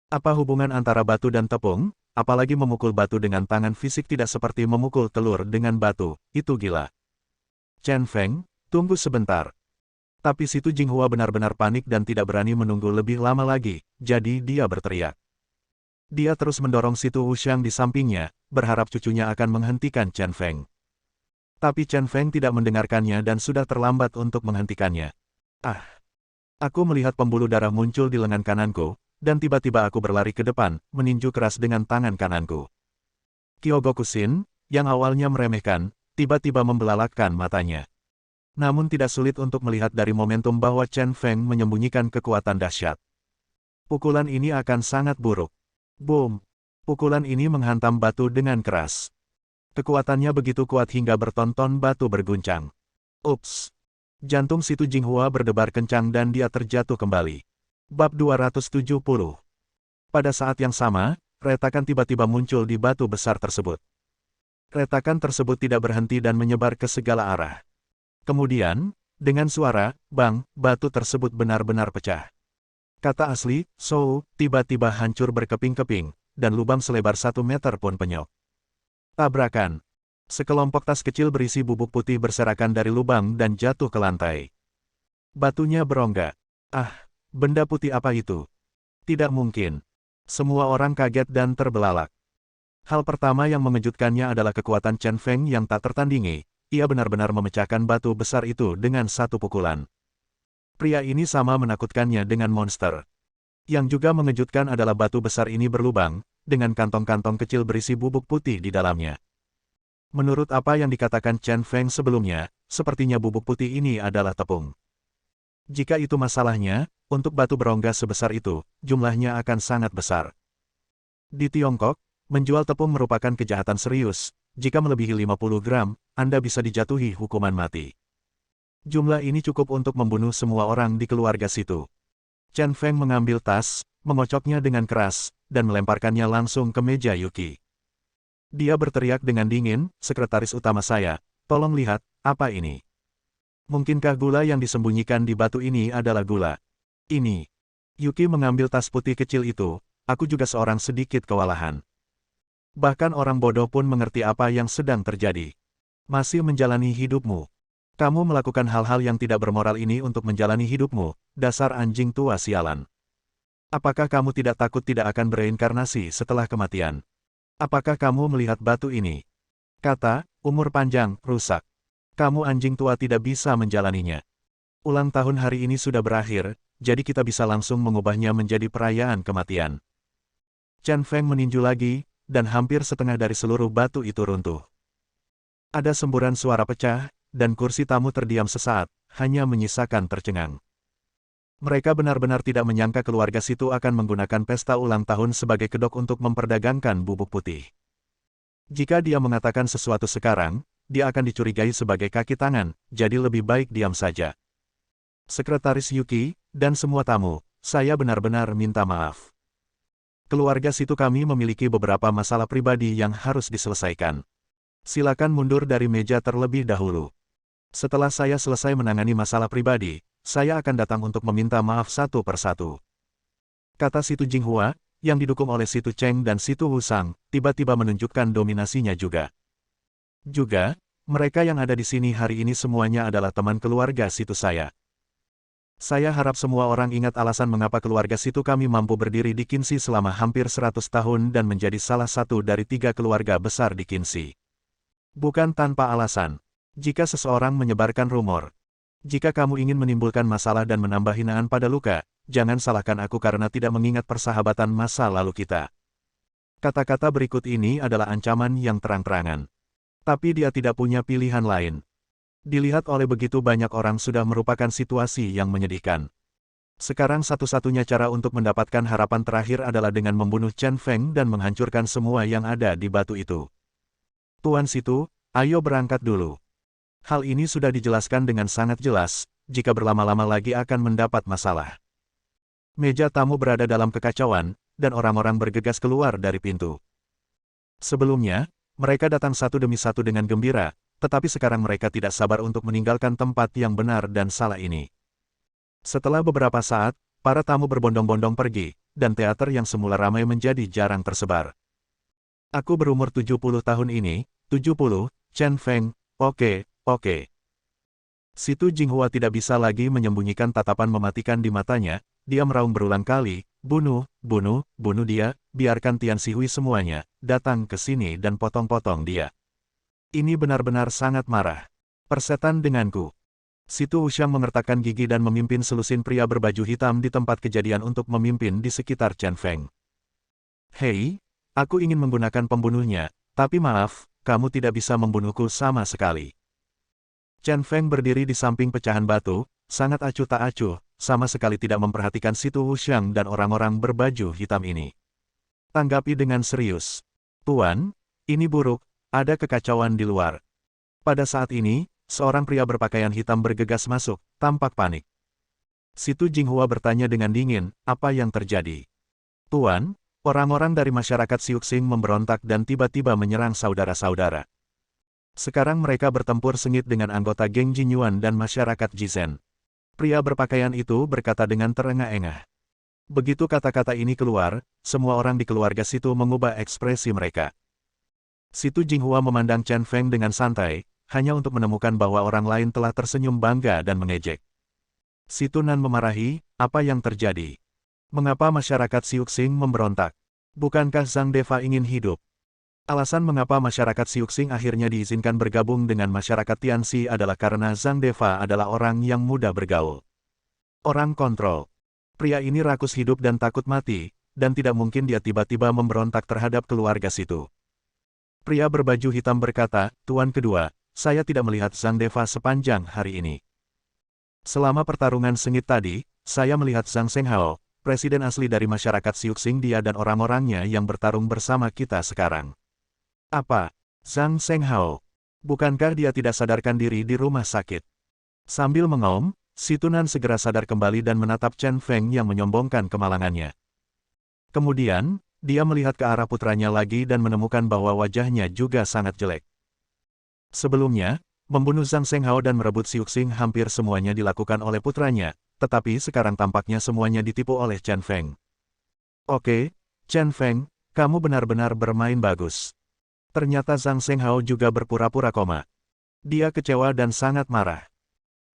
Apa hubungan antara batu dan tepung? Apalagi memukul batu dengan tangan fisik tidak seperti memukul telur dengan batu, itu gila. Chen Feng, tunggu sebentar. Tapi Situ Jinghua benar-benar panik dan tidak berani menunggu lebih lama lagi, jadi dia berteriak. Dia terus mendorong Situ Wuxiang di sampingnya, berharap cucunya akan menghentikan Chen Feng. Tapi Chen Feng tidak mendengarkannya dan sudah terlambat untuk menghentikannya. Ah! Aku melihat pembuluh darah muncul di lengan kananku, dan tiba-tiba aku berlari ke depan, meninju keras dengan tangan kananku. Kyogoku-shin, yang awalnya meremehkan, tiba-tiba membelalakkan matanya. Namun tidak sulit untuk melihat dari momentum bahwa Chen Feng menyembunyikan kekuatan dahsyat. Pukulan ini akan sangat buruk. Boom! Pukulan ini menghantam batu dengan keras. Kekuatannya begitu kuat hingga berton-ton batu berguncang. Ups! Jantung Situ Jinghua berdebar kencang dan dia terjatuh kembali. Bab 270. Pada saat yang sama, retakan tiba-tiba muncul di batu besar tersebut. Retakan tersebut tidak berhenti dan menyebar ke segala arah. Kemudian, dengan suara, bang, batu tersebut benar-benar pecah. Kata asli, Sou, tiba-tiba hancur berkeping-keping, dan lubang selebar 1 meter pun penyok. Tabrakan. Sekelompok tas kecil berisi bubuk putih berserakan dari lubang dan jatuh ke lantai. Batunya berongga. Ah, benda putih apa itu? Tidak mungkin. Semua orang kaget dan terbelalak. Hal pertama yang mengejutkannya adalah kekuatan Chen Feng yang tak tertandingi. Ia benar-benar memecahkan batu besar itu dengan satu pukulan. Pria ini sama menakutkannya dengan monster. Yang juga mengejutkan adalah batu besar ini berlubang, dengan kantong-kantong kecil berisi bubuk putih di dalamnya. Menurut apa yang dikatakan Chen Feng sebelumnya, sepertinya bubuk putih ini adalah tepung. Jika itu masalahnya, untuk batu berongga sebesar itu, jumlahnya akan sangat besar. Di Tiongkok, menjual tepung merupakan kejahatan serius. Jika melebihi 50 gram, Anda bisa dijatuhi hukuman mati. Jumlah ini cukup untuk membunuh semua orang di keluarga Situ. Chen Feng mengambil tas, mengocoknya dengan keras, dan melemparkannya langsung ke meja Yuki. Dia berteriak dengan dingin, "Sekretaris utama saya, tolong lihat, apa ini? Mungkinkah gula yang disembunyikan di batu ini adalah gula? Ini." Yuki mengambil tas putih kecil itu, aku juga seorang sedikit kewalahan. Bahkan orang bodoh pun mengerti apa yang sedang terjadi. Masih menjalani hidupmu. Kamu melakukan hal-hal yang tidak bermoral ini untuk menjalani hidupmu, dasar anjing tua sialan. Apakah kamu tidak takut tidak akan bereinkarnasi setelah kematian? Apakah kamu melihat batu ini? Kata, umur panjang, rusak. Kamu anjing tua tidak bisa menjalaninya. Ulang tahun hari ini sudah berakhir, jadi kita bisa langsung mengubahnya menjadi perayaan kematian. Chen Feng meninju lagi, dan hampir setengah dari seluruh batu itu runtuh. Ada semburan suara pecah, dan kursi tamu terdiam sesaat, hanya menyisakan tercengang. Mereka benar-benar tidak menyangka keluarga Situ akan menggunakan pesta ulang tahun sebagai kedok untuk memperdagangkan bubuk putih. Jika dia mengatakan sesuatu sekarang, dia akan dicurigai sebagai kaki tangan, jadi lebih baik diam saja. Sekretaris Yuki, dan semua tamu, saya benar-benar minta maaf. Keluarga Situ kami memiliki beberapa masalah pribadi yang harus diselesaikan. Silakan mundur dari meja terlebih dahulu. Setelah saya selesai menangani masalah pribadi, saya akan datang untuk meminta maaf satu persatu. Kata Situ Jinghua, yang didukung oleh Situ Cheng dan Situ Wusang, tiba-tiba menunjukkan dominasinya juga. Juga, mereka yang ada di sini hari ini semuanya adalah teman keluarga Situ saya. Saya harap semua orang ingat alasan mengapa keluarga Situ kami mampu berdiri di Qinzi selama hampir 100 tahun dan menjadi salah satu dari 3 keluarga besar di Qinzi. Bukan tanpa alasan. Jika seseorang menyebarkan rumor, jika kamu ingin menimbulkan masalah dan menambah hinaan pada luka, jangan salahkan aku karena tidak mengingat persahabatan masa lalu kita. Kata-kata berikut ini adalah ancaman yang terang-terangan. Tapi dia tidak punya pilihan lain. Dilihat oleh begitu banyak orang sudah merupakan situasi yang menyedihkan. Sekarang satu-satunya cara untuk mendapatkan harapan terakhir adalah dengan membunuh Chen Feng dan menghancurkan semua yang ada di batu itu. Tuan Situ, ayo berangkat dulu. Hal ini sudah dijelaskan dengan sangat jelas, jika berlama-lama lagi akan mendapat masalah. Meja tamu berada dalam kekacauan, dan orang-orang bergegas keluar dari pintu. Sebelumnya, mereka datang satu demi satu dengan gembira, tetapi sekarang mereka tidak sabar untuk meninggalkan tempat yang benar dan salah ini. Setelah beberapa saat, para tamu berbondong-bondong pergi, dan teater yang semula ramai menjadi jarang tersebar. Aku berumur 70 tahun ini, 70, Chen Feng, oke. Situ Jinghua tidak bisa lagi menyembunyikan tatapan mematikan di matanya, dia meraung berulang kali, bunuh dia, biarkan Tian Xihui semuanya, datang ke sini dan potong-potong dia. Ini benar-benar sangat marah. Persetan denganku. Situ Wuxiang mengertakkan gigi dan memimpin selusin pria berbaju hitam di tempat kejadian untuk memimpin di sekitar Chen Feng. Hei, aku ingin menggunakan pembunuhnya, tapi maaf, kamu tidak bisa membunuhku sama sekali. Chen Feng berdiri di samping pecahan batu, sangat acuh tak acuh, sama sekali tidak memperhatikan Situ Wuxiang dan orang-orang berbaju hitam ini. Tanggapi dengan serius. Tuan, ini buruk, ada kekacauan di luar. Pada saat ini, seorang pria berpakaian hitam bergegas masuk, tampak panik. Situ Jinghua bertanya dengan dingin, apa yang terjadi? Tuan, orang-orang dari masyarakat Siuxing memberontak dan tiba-tiba menyerang saudara-saudara. Sekarang mereka bertempur sengit dengan anggota geng Jinyuan dan masyarakat Jizhen. Pria berpakaian itu berkata dengan terengah-engah. Begitu kata-kata ini keluar, semua orang di keluarga Situ mengubah ekspresi mereka. Situ Jinghua memandang Chen Feng dengan santai, hanya untuk menemukan bahwa orang lain telah tersenyum bangga dan mengejek. Situ Nan memarahi, apa yang terjadi? Mengapa masyarakat Siuxing memberontak? Bukankah Zhang Deva ingin hidup? Alasan mengapa masyarakat Siuxing akhirnya diizinkan bergabung dengan masyarakat Tianxi adalah karena Zhang Deva adalah orang yang mudah bergaul. Orang kontrol. Pria ini rakus hidup dan takut mati, dan tidak mungkin dia tiba-tiba memberontak terhadap keluarga Situ. Pria berbaju hitam berkata, Tuan kedua, saya tidak melihat Zhang Deva sepanjang hari ini. Selama pertarungan sengit tadi, saya melihat Zhang Senghao, presiden asli dari masyarakat Siuxing dia dan orang-orangnya yang bertarung bersama kita sekarang. Apa? Zhang Senghao? Bukankah dia tidak sadarkan diri di rumah sakit? Sambil mengaum, Situ Nan segera sadar kembali dan menatap Chen Feng yang menyombongkan kemalangannya. Kemudian, dia melihat ke arah putranya lagi dan menemukan bahwa wajahnya juga sangat jelek. Sebelumnya, membunuh Zhang Senghao dan merebut Siuxing hampir semuanya dilakukan oleh putranya, tetapi sekarang tampaknya semuanya ditipu oleh Chen Feng. Oke, Chen Feng, kamu benar-benar bermain bagus. Ternyata Zhang Senghao juga berpura-pura koma. Dia kecewa dan sangat marah.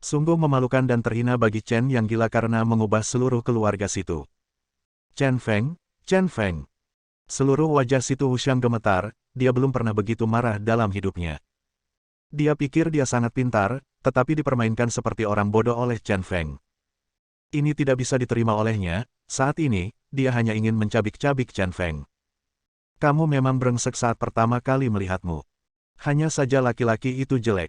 Sungguh memalukan dan terhina bagi Chen yang gila karena mengubah seluruh keluarga Situ. Chen Feng. Seluruh wajah Situ Wuxiang gemetar, dia belum pernah begitu marah dalam hidupnya. Dia pikir dia sangat pintar, tetapi dipermainkan seperti orang bodoh oleh Chen Feng. Ini tidak bisa diterima olehnya, saat ini, dia hanya ingin mencabik-cabik Chen Feng. Kamu memang brengsek saat pertama kali melihatmu. Hanya saja laki-laki itu jelek.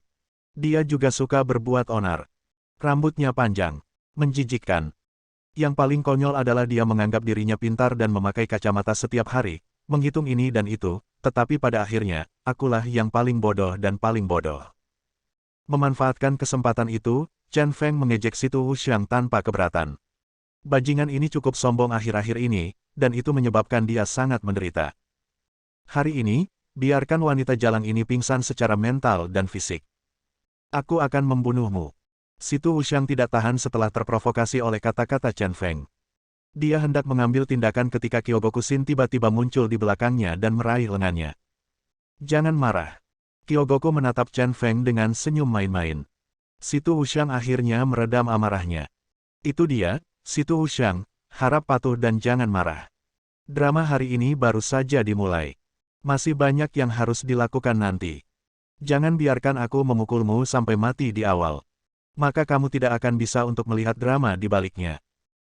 Dia juga suka berbuat onar. Rambutnya panjang, menjijikkan. Yang paling konyol adalah dia menganggap dirinya pintar dan memakai kacamata setiap hari, menghitung ini dan itu, tetapi pada akhirnya, akulah yang paling bodoh dan paling bodoh. Memanfaatkan kesempatan itu, Chen Feng mengejek Situ Wuxiang tanpa keberatan. Bajingan ini cukup sombong akhir-akhir ini, dan itu menyebabkan dia sangat menderita. Hari ini, biarkan wanita jalang ini pingsan secara mental dan fisik. Aku akan membunuhmu. Situ Wuxiang tidak tahan setelah terprovokasi oleh kata-kata Chen Feng. Dia hendak mengambil tindakan ketika Kyogoku Shin tiba-tiba muncul di belakangnya dan meraih lengannya. Jangan marah. Kyogoku menatap Chen Feng dengan senyum main-main. Situ Wuxiang akhirnya meredam amarahnya. Itu dia, Situ Wuxiang, harap patuh dan jangan marah. Drama hari ini baru saja dimulai. Masih banyak yang harus dilakukan nanti. Jangan biarkan aku memukulmu sampai mati di awal. Maka kamu tidak akan bisa untuk melihat drama di baliknya.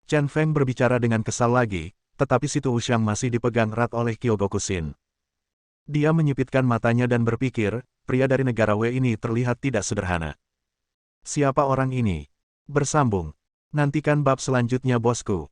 Chen Feng berbicara dengan kesal lagi, tetapi Situ Wuxiang masih dipegang erat oleh Kyogoku Shin. Dia menyipitkan matanya dan berpikir, pria dari negara Wei ini terlihat tidak sederhana. Siapa orang ini? Bersambung. Nantikan bab selanjutnya bosku.